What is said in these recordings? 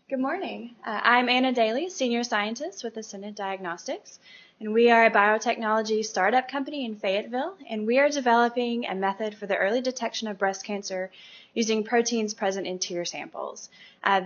Good morning. I'm Anna Daly, Senior Scientist with Ascendant Diagnostics, and we are a biotechnology startup company in Fayetteville, and we are developing a method for the early detection of breast cancer using proteins present in tear samples.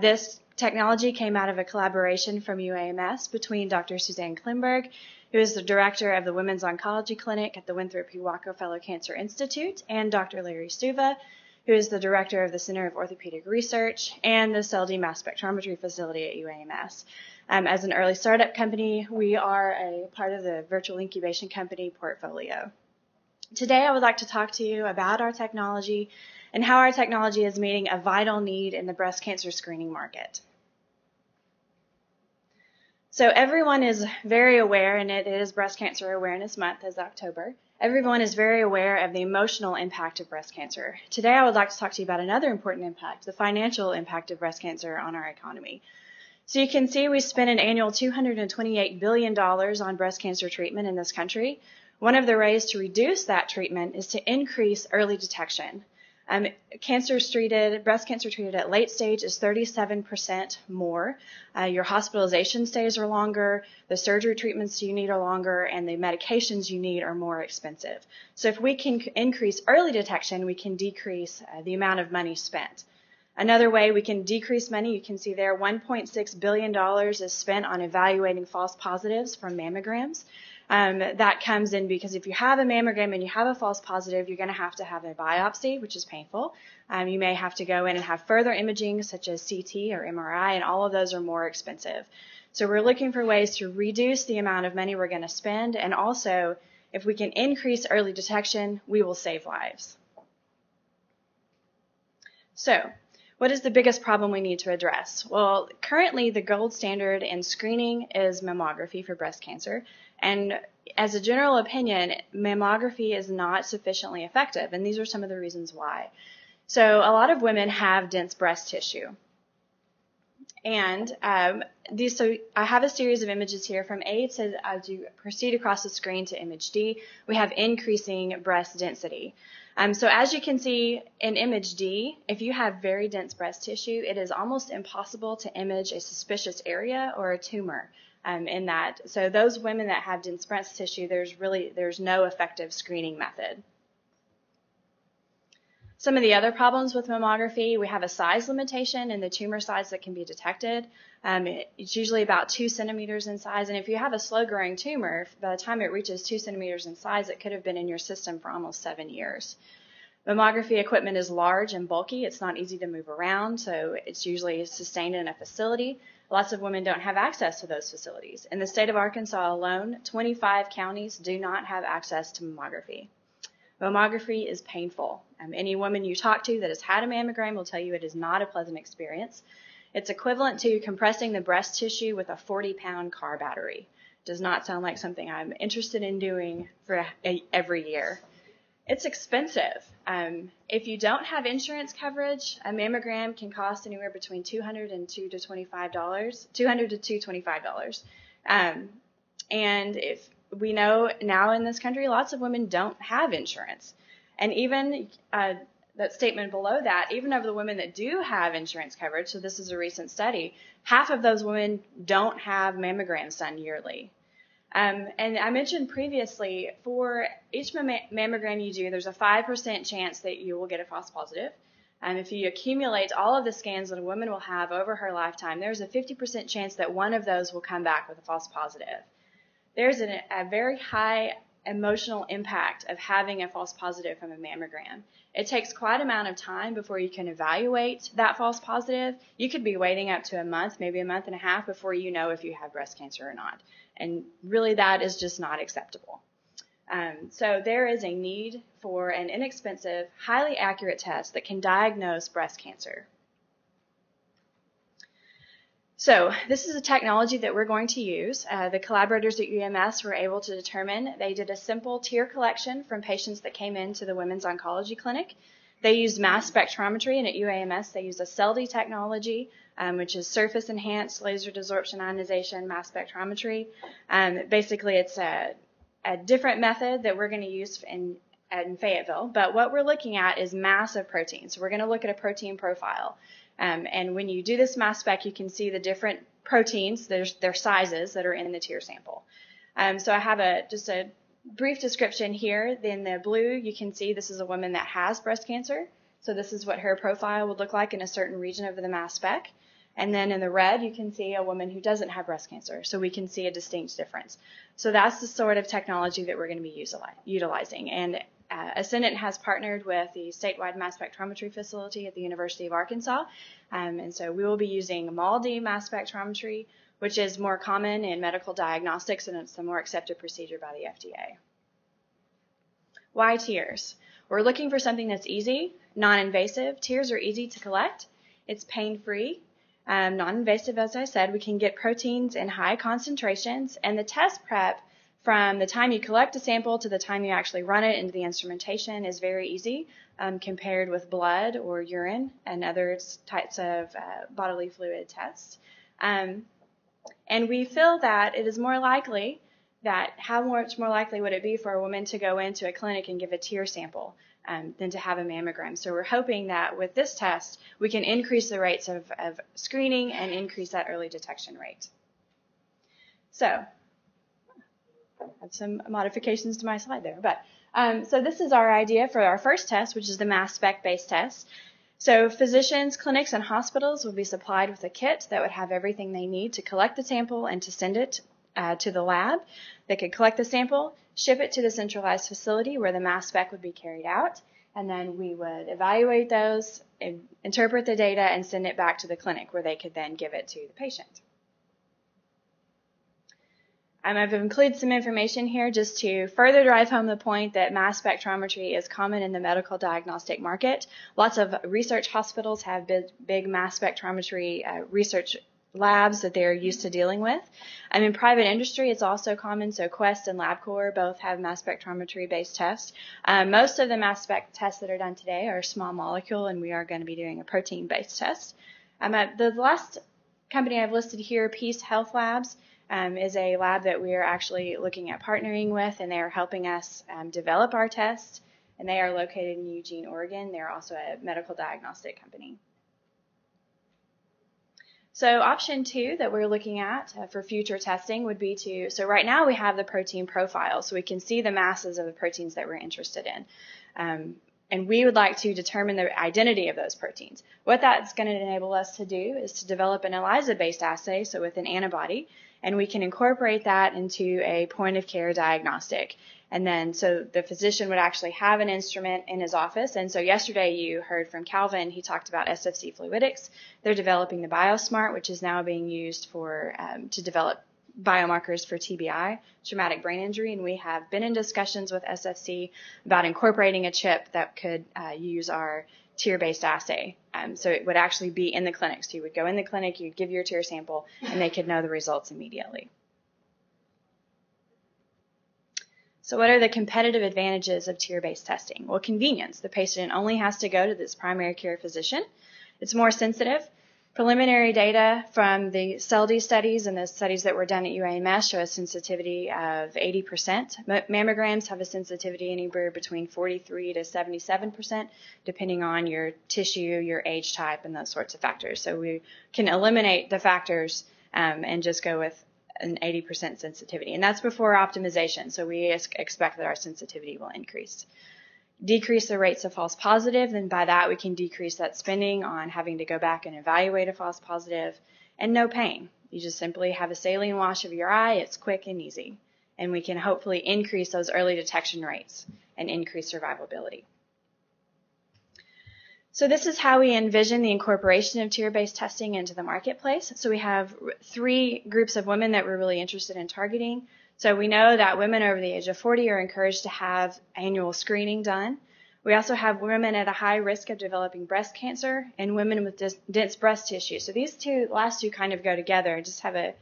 This technology came out of a collaboration from UAMS between Dr. Suzanne Klimberg, who is the director of the Women's Oncology Clinic at the Winthrop P. Rockefeller Cancer Institute, and Dr. Larry Stuva, who is the director of the Center of Orthopedic Research and the Cell-D Mass Spectrometry Facility at UAMS. As an early startup company, we are a part of the virtual incubation company portfolio. Today, I would like to talk to you about our technology and how our technology is meeting a vital need in the breast cancer screening market. So everyone is very aware, and it is Breast Cancer Awareness Month as October. Everyone is very aware of the emotional impact of breast cancer. Today, I would like to talk to you about another important impact, the financial impact of breast cancer on our economy. So you can see we spend an annual $228 billion on breast cancer treatment in this country. One of the ways to reduce that treatment is to increase early detection. Breast cancer treated at late stage is 37% more. Your hospitalization stays are longer, the surgery treatments you need are longer, and the medications you need are more expensive. So if we can increase early detection, we can decrease the amount of money spent. Another way we can decrease money, you can see there, $1.6 billion is spent on evaluating false positives from mammograms. That comes in because if you have a mammogram and you have a false positive, you're going to have a biopsy, which is painful. You may have to go in and have further imaging, such as CT or MRI, and all of those are more expensive. So we're looking for ways to reduce the amount of money we're going to spend, and also, if we can increase early detection, we will save lives. So, what is the biggest problem we need to address? Well, currently the gold standard in screening is mammography for breast cancer. And as a general opinion, mammography is not sufficiently effective. And these are some of the reasons why. So a lot of women have dense breast tissue. And so I have a series of images here from A to, as you proceed across the screen to image D, we have increasing breast density. So as you can see in image D, if you have very dense breast tissue, it is almost impossible to image a suspicious area or a tumor in that. So those women that have dense breast tissue, there's no effective screening method. Some of the other problems with mammography, we have a size limitation in the tumor size that can be detected. It's usually about 2 centimeters in size, and if you have a slow-growing tumor, by the time it reaches 2 centimeters in size, it could have been in your system for almost 7 years. Mammography equipment is large and bulky. It's not easy to move around, so it's usually sustained in a facility. Lots of women don't have access to those facilities. In the state of Arkansas alone, 25 counties do not have access to mammography. Mammography is painful. Any woman you talk to that has had a mammogram will tell you it is not a pleasant experience. It's equivalent to compressing the breast tissue with a 40-pound car battery. Does not sound like something I'm interested in doing for every year. It's expensive. If you don't have insurance coverage, a mammogram can cost anywhere between $200 and $225. And if we know now in this country, lots of women don't have insurance. And even that statement below that, even of the women that do have insurance coverage, so this is a recent study, half of those women don't have mammograms done yearly. And I mentioned previously, for each mammogram you do, there's a 5% chance that you will get a false positive. And if you accumulate all of the scans that a woman will have over her lifetime, there's a 50% chance that one of those will come back with a false positive. There's a very high emotional impact of having a false positive from a mammogram. It takes quite an amount of time before you can evaluate that false positive. You could be waiting up to a month, maybe a month and a half before you know if you have breast cancer or not. And really that is just not acceptable. So there is a need for an inexpensive, highly accurate test that can diagnose breast cancer. So this is a technology that we're going to use. The collaborators at UAMS were able to determine, they did a simple tear collection from patients that came into the Women's Oncology Clinic. They used mass spectrometry, and at UAMS they used a Cell-D technology, which is surface enhanced laser desorption ionization mass spectrometry. Basically it's a different method that we're going to use in Fayetteville, but what we're looking at is mass of proteins. So we're going to look at a protein profile. And when you do this mass spec, you can see the different proteins, their sizes that are in the tear sample. So I have just a brief description here. In the blue, you can see this is a woman that has breast cancer. So this is what her profile would look like in a certain region of the mass spec. And then in the red, you can see a woman who doesn't have breast cancer. So we can see a distinct difference. So that's the sort of technology that we're going to be utilizing. And Ascendant has partnered with the statewide mass spectrometry facility at the University of Arkansas. And so we will be using MALDI mass spectrometry, which is more common in medical diagnostics, and it's a more accepted procedure by the FDA. Why tears? We're looking for something that's easy, non-invasive. Tears are easy to collect. It's pain-free, non-invasive, as I said. We can get proteins in high concentrations, and the test prep from the time you collect a sample to the time you actually run it into the instrumentation is very easy compared with blood or urine and other types of bodily fluid tests. And we feel that it is more likely that how much more likely would it be for a woman to go into a clinic and give a tear sample than to have a mammogram. So we're hoping that with this test, we can increase the rates of screening and increase that early detection rate. So I have some modifications to my slide there. But so this is our idea for our first test, which is the mass spec-based test. So physicians, clinics, and hospitals will be supplied with a kit that would have everything they need to collect the sample and to send it to the lab. They could collect the sample, ship it to the centralized facility where the mass spec would be carried out, and then we would evaluate those, interpret the data, and send it back to the clinic where they could then give it to the patient. I've included some information here just to further drive home the point that mass spectrometry is common in the medical diagnostic market. Lots of research hospitals have big mass spectrometry research labs that they're used to dealing with. In private industry, it's also common. So Quest and LabCorp both have mass spectrometry-based tests. Most of the mass spec tests that are done today are small molecule, and we are going to be doing a protein-based test. The last company I've listed here, Peace Health Labs, is a lab that we are actually looking at partnering with, and they are helping us develop our test, and they are located in Eugene, Oregon. They're also a medical diagnostic company. So option 2 that we're looking at for future testing would be so right now we have the protein profile, so we can see the masses of the proteins that we're interested in. And we would like to determine the identity of those proteins. What that's going to enable us to do is to develop an ELISA-based assay, so with an antibody, and we can incorporate that into a point-of-care diagnostic. And then so the physician would actually have an instrument in his office. And so yesterday you heard from Calvin, he talked about SFC fluidics. They're developing the BioSmart, which is now being used to develop biomarkers for TBI, traumatic brain injury, and we have been in discussions with SFC about incorporating a chip that could use our tear-based assay. So it would actually be in the clinic. So you would go in the clinic, you'd give your tear sample, and they could know the results immediately. So what are the competitive advantages of tear-based testing? Well, convenience. The patient only has to go to this primary care physician. It's more sensitive. Preliminary data from the CELD studies and the studies that were done at UAMS show a sensitivity of 80%. Mammograms have a sensitivity anywhere between 43 to 77%, depending on your tissue, your age type, and those sorts of factors. So we can eliminate the factors and just go with an 80% sensitivity. And that's before optimization, so we expect that our sensitivity will increase. Decrease the rates of false positive, and by that we can decrease that spending on having to go back and evaluate a false positive, and no pain. You just simply have a saline wash of your eye. It's quick and easy, and we can hopefully increase those early detection rates and increase survivability. So this is how we envision the incorporation of tear-based testing into the marketplace. So we have 3 groups of women that we're really interested in targeting. So we know that women over the age of 40 are encouraged to have annual screening done. We also have women at a high risk of developing breast cancer and women with dense breast tissue. So these last two kind of go together. I just have a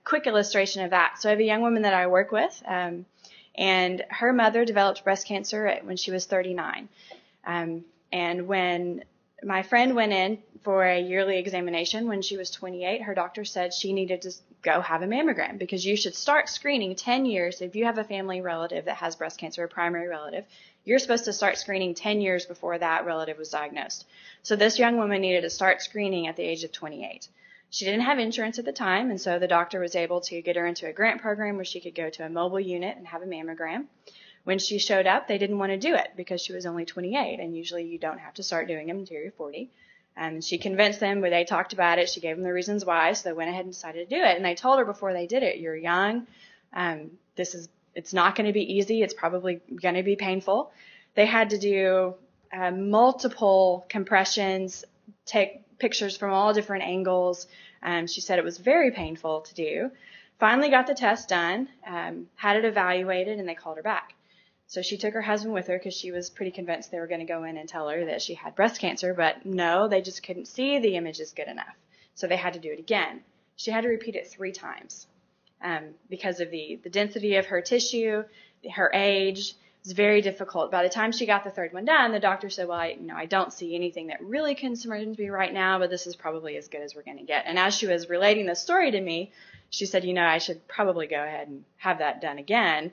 quick illustration of that. So I have a young woman that I work with, and her mother developed breast cancer when she was 39. And when my friend went in for a yearly examination when she was 28, her doctor said she needed to go have a mammogram, because you should start screening 10 years. If you have a family relative that has breast cancer, a primary relative, you're supposed to start screening 10 years before that relative was diagnosed. So this young woman needed to start screening at the age of 28. She didn't have insurance at the time, and so the doctor was able to get her into a grant program where she could go to a mobile unit and have a mammogram. When she showed up, they didn't want to do it because she was only 28, and usually you don't have to start doing them until you're 40. And she convinced them, but they talked about it. She gave them the reasons why, so they went ahead and decided to do it. And they told her before they did it, you're young, it's not going to be easy. It's probably going to be painful. They had to do multiple compressions, take pictures from all different angles. She said it was very painful to do. Finally got the test done, had it evaluated, and they called her back. So she took her husband with her because she was pretty convinced they were going to go in and tell her that she had breast cancer, but no, they just couldn't see the images good enough. So they had to do it again. She had to repeat it 3 times because of the density of her tissue, her age. It was very difficult. By the time she got the 3rd one done, the doctor said, well, I don't see anything that really concerns me right now, but this is probably as good as we're going to get. And as she was relating the story to me, she said, I should probably go ahead and have that done again.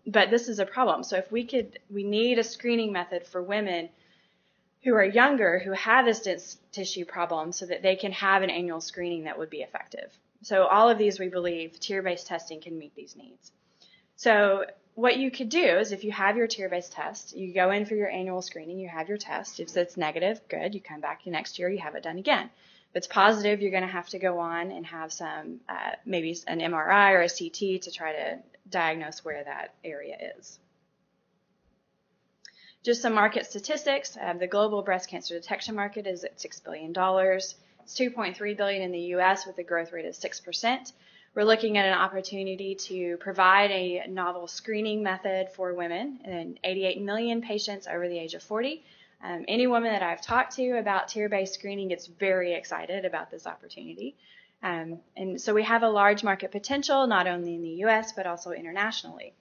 But this is a problem. So if we need a screening method for women who are younger, who have this dense tissue problem, so that they can have an annual screening that would be effective. So all of these, we believe, tier-based testing can meet these needs. So what you could do is, if you have your tier-based test, you go in for your annual screening, you have your test. If it's negative, good, you come back the next year, you have it done again. If it's positive, you're going to have to go on and have some, maybe an MRI or a CT to try to diagnose where that area is. Just some market statistics. The global breast cancer detection market is at $6 billion. It's $2.3 billion in the U.S. with a growth rate of 6%. We're looking at an opportunity to provide a novel screening method for women and 88 million patients over the age of 40. Any woman that I've talked to about tier-based screening gets very excited about this opportunity. And so we have a large market potential, not only in the U.S., but also internationally.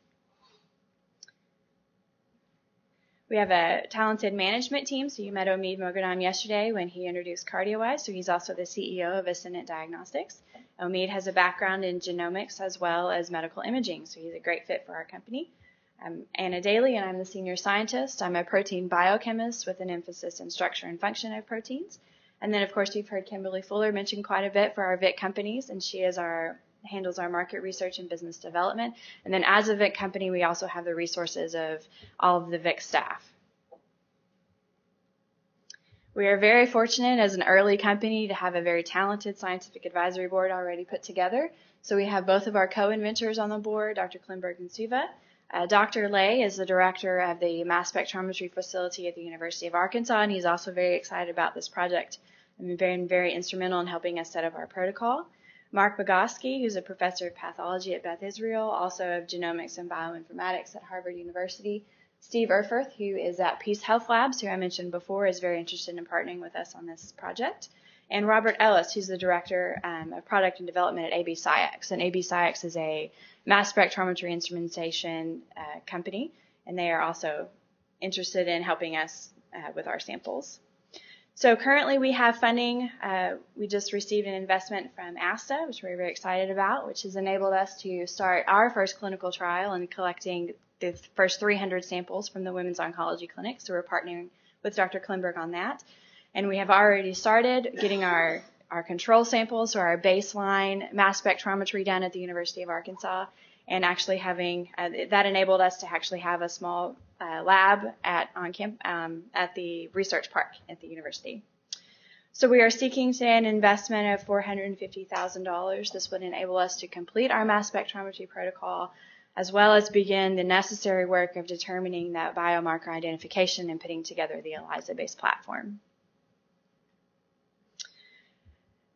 We have a talented management team. So you met Omid Moghadam yesterday when he introduced CardioWise. So he's also the CEO of Ascendant Diagnostics. Omid has a background in genomics as well as medical imaging. So he's a great fit for our company. I'm Anna Daly, and I'm the senior scientist. I'm a protein biochemist with an emphasis in structure and function of proteins. And then, of course, you've heard Kimberly Fuller mention quite a bit for our VIC companies, and she handles our market research and business development. And then as a VIC company, we also have the resources of all of the VIC staff. We are very fortunate as an early company to have a very talented scientific advisory board already put together. So we have both of our co-inventors on the board, Dr. Klimberg and Suva. Dr. Lay is the director of the mass spectrometry facility at the University of Arkansas, and he's also very excited about this project and been very instrumental in helping us set up our protocol. Mark Bogoski, who's a professor of pathology at Beth Israel, also of genomics and bioinformatics at Harvard University. Steve Erfurth, who is at Peace Health Labs, who I mentioned before, is very interested in partnering with us on this project. And Robert Ellis, who's the director of product and development at AB Sciax. And AB Sciax is a mass spectrometry instrumentation company, and they are also interested in helping us with our samples. So currently we have funding. We just received an investment from ASTA, which we're very excited about, which has enabled us to start our first clinical trial and collecting the first 300 samples from the Women's Oncology Clinic. So we're partnering with Dr. Klimberg on that. And we have already started getting our control samples, or our baseline mass spectrometry, done at the University of Arkansas, and actually having that enabled us to actually have a small lab at the research park at the university. So we are seeking today an investment of $450,000. This would enable us to complete our mass spectrometry protocol, as well as begin the necessary work of determining that biomarker identification and putting together the ELISA-based platform.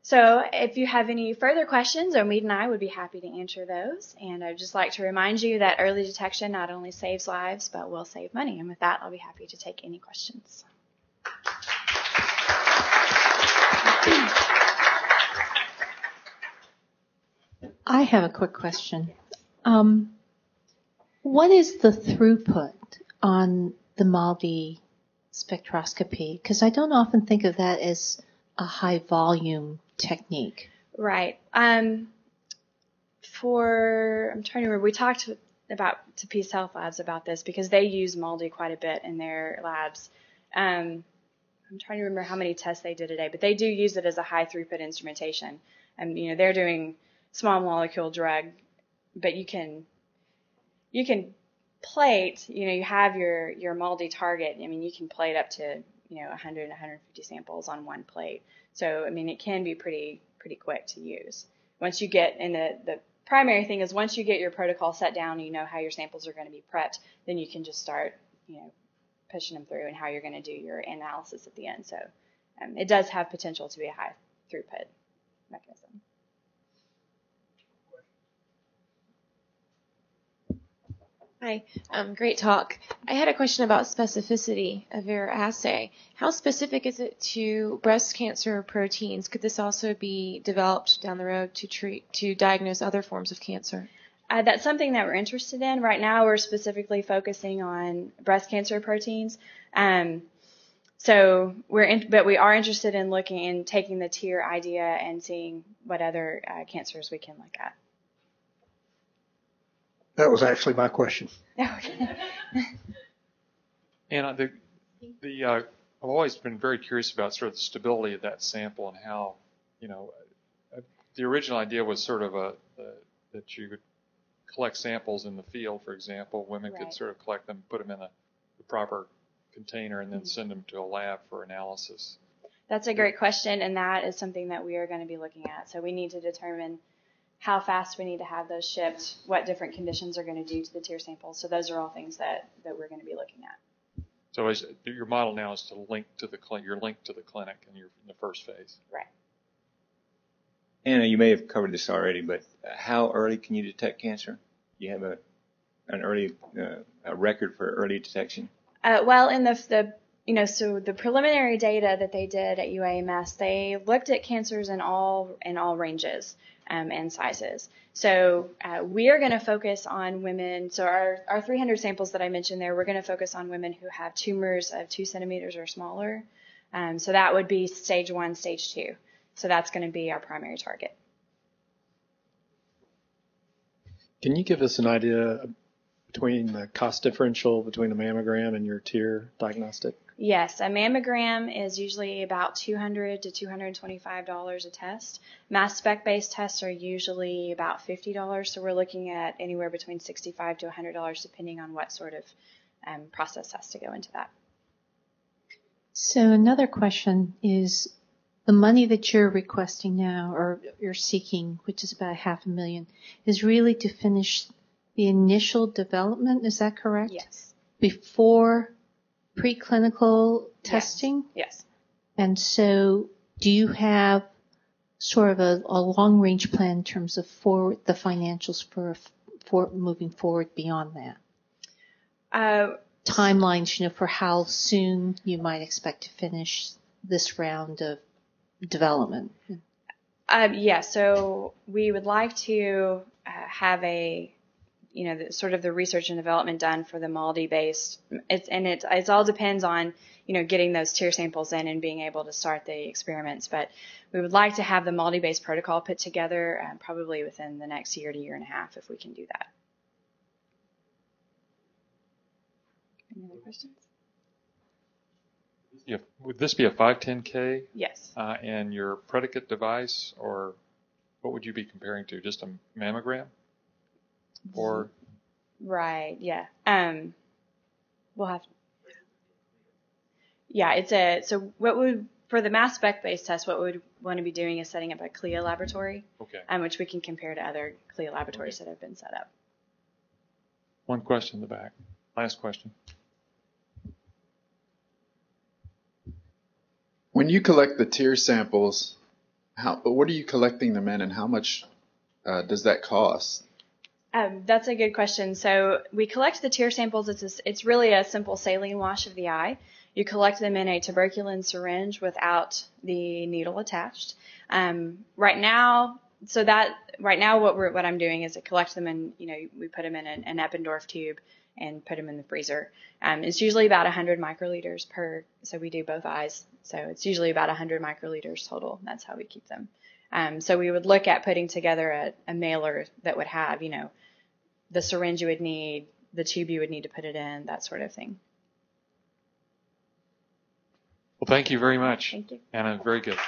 So if you have any further questions, Omid and I would be happy to answer those. And I'd just like to remind you that early detection not only saves lives, but will save money. And with that, I'll be happy to take any questions. I have a quick question. What is the throughput on the MALDI spectroscopy? Because I don't often think of that as a high volume technique. Right. I'm trying to remember, we talked to Peace Health Labs about this because they use MALDI quite a bit in their labs. I'm trying to remember how many tests they did a day, but they do use it as a high throughput instrumentation. And, they're doing small molecule drug, but you can plate, you have your MALDI target. You can plate up to, 100, 150 samples on one plate. So, it can be pretty quick to use. Once you get, and the primary thing is once you get your protocol set down, you know how your samples are going to be prepped, then you can just start, pushing them through and how you're going to do your analysis at the end. So it does have potential to be a high throughput mechanism. Hi, great talk. I had a question about specificity of your assay. How specific is it to breast cancer proteins? Could this also be developed down the road to diagnose other forms of cancer? That's something that we're interested in. Right now, we're specifically focusing on breast cancer proteins. But we are interested in looking and taking the tier idea and seeing what other cancers we can look at. That was actually my question. Okay. And I've always been very curious about sort of the stability of that sample and how, the original idea was sort of that you could collect samples in the field, for example. Women Right. could sort of collect them, put them in the proper container, and then send them to a lab for analysis. That's a great question, and that is something that we are going to be looking at. So we need to determine how fast we need to have those shipped, what different conditions are going to do to the tier samples. So those are all things that we're going to be looking at. So your model now is to link to you're linked to the clinic, and you're in the first phase. Right. Anna, you may have covered this already, but how early can you detect cancer? Do you have an early a record for early detection? Well, in so the preliminary data that they did at UAMS, they looked at cancers in all ranges and sizes. So we are going to focus on women. So our 300 samples that I mentioned there, we're going to focus on women who have tumors of 2 centimeters or smaller. So that would be stage 1, stage 2. So that's going to be our primary target. Can you give us an idea between the cost differential between a mammogram and your tier diagnostic? Yes, a mammogram is usually about $200 to $225 a test. Mass spec-based tests are usually about $50, so we're looking at anywhere between $65 to $100 depending on what sort of process has to go into that. So another question is the money that you're requesting now, or you're seeking, which is about $500,000, is really to finish the initial development. Is that correct? Yes. Before preclinical testing? Yes. And so do you have sort of a long-range plan in terms of the financials for moving forward beyond that? Timelines, for how soon you might expect to finish this round of development. So we would like to have the research and development done for the MALDI based. It all depends on, getting those tier samples in and being able to start the experiments. But we would like to have the MALDI based protocol put together probably within the next year to year and a half if we can do that. Any other questions? Yeah, would this be a 510K? Yes. And your predicate device, or what would you be comparing to? Just a mammogram? Or right, yeah. We'll have. Yeah, for the mass spec based test, what we'd want to be doing is setting up a CLIA laboratory, okay, which we can compare to other CLIA laboratories that have been set up. One question in the back. Last question. When you collect the tier samples, what are you collecting them in, and how much does that cost? That's a good question. So we collect the tier samples. It's really a simple saline wash of the eye. You collect them in a tuberculin syringe without the needle attached. Right now, what I'm doing is I collect them and we put them in an Eppendorf tube and put them in the freezer. It's usually about 100 microliters so we do both eyes. So it's usually about 100 microliters total. That's how we keep them. So we would look at putting together a mailer that would have, the syringe you would need, the tube you would need to put it in, that sort of thing. Well, thank you very much, Thank you. Anna. Very good.